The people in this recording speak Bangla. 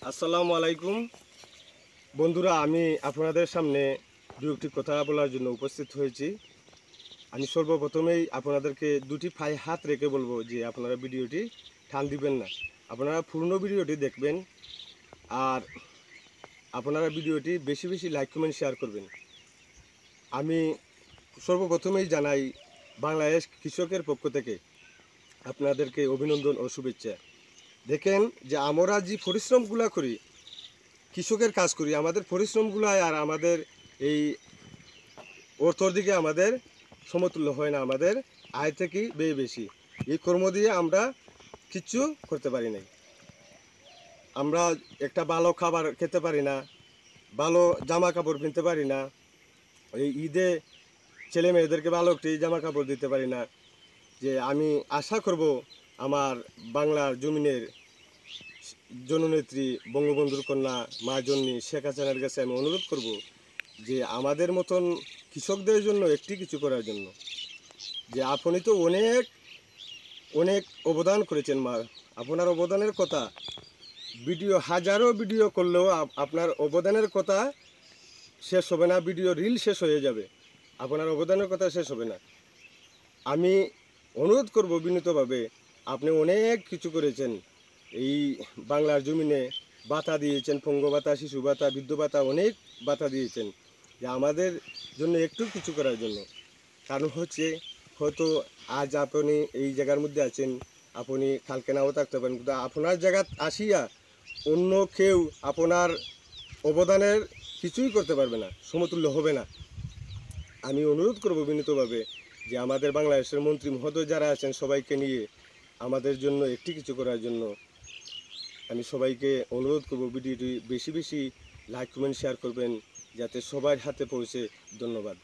আসসালামু আলাইকুম বন্ধুরা, আমি আপনাদের সামনে দু একটি কথা বলার জন্য উপস্থিত হয়েছি। আমি সর্বপ্রথমেই আপনাদেরকে দুটি পায়ে হাত রেখে বলবো যে আপনারা ভিডিওটি টান দিবেন না, আপনারা পূর্ণ ভিডিওটি দেখবেন আর আপনারা ভিডিওটি বেশি বেশি লাইক কমেন্ট শেয়ার করবেন। আমি সর্বপ্রথমেই জানাই বাংলাদেশ কৃষকের পক্ষ থেকে আপনাদেরকে অভিনন্দন ও শুভেচ্ছা। দেখেন যে আমরা যে পরিশ্রমগুলো করি, কৃষকের কাজ করি, আমাদের পরিশ্রমগুলো আর আমাদের এই অর্থর দিকে আমাদের সমতুল্য হয় না, আমাদের আয় থেকে ব্যয় বেশি। এই কর্ম দিয়ে আমরা কিচ্ছু করতে পারি নাই। আমরা একটা ভালো খাবার খেতে পারি না, ভালো জামা কাপড় কিনতে পারি না, এই ঈদে ছেলে মেয়েদেরকে ভালো একটি জামা কাপড় দিতে পারি না। যে আমি আশা করব আমার বাংলার জমিনের জননেত্রী বঙ্গবন্ধুর কন্যা মা জননী শেখ হাসিনার কাছে আমি অনুরোধ করব যে আমাদের মতন কৃষকদের জন্য একটি কিছু করার জন্য। যে আপনি তো অনেক অনেক অবদান করেছেন মা, আপনার অবদানের কথা ভিডিও হাজারো ভিডিও করলেও আপনার অবদানের কথা শেষ হবে না, ভিডিও রিল শেষ হয়ে যাবে, আপনার অবদানের কথা শেষ হবে না। আমি অনুরোধ করব বিনীতভাবে, আপনি অনেক কিছু করেছেন এই বাংলার জমিনে, ভাতা দিয়েছেন, পঙ্গ ভাতা, শিশু ভাতা, বৃদ্ধ ভাতা, অনেক ভাতা দিয়েছেন, যে আমাদের জন্য একটু কিছু করার জন্য। কারণ হচ্ছে হয়তো আজ আপনি এই জায়গার মধ্যে আছেন, আপনি কালকে নাও থাকতে পারেন, কিন্তু আপনার জায়গা আসিয়া অন্য কেউ আপনার অবদানের কিছুই করতে পারবে না, সমতুল্য হবে না। আমি অনুরোধ করব বিনীতভাবে যে আমাদের বাংলাদেশের মন্ত্রী মহোদয় যারা আছেন সবাইকে নিয়ে আমাদের জন্য একটি কিছু করার জন্য। আমি সবাইকে অনুরোধ করব ভিডিওটি বেশি বেশি লাইক কমেন্ট শেয়ার করবেন যাতে সবার হাতে পৌঁছে। ধন্যবাদ।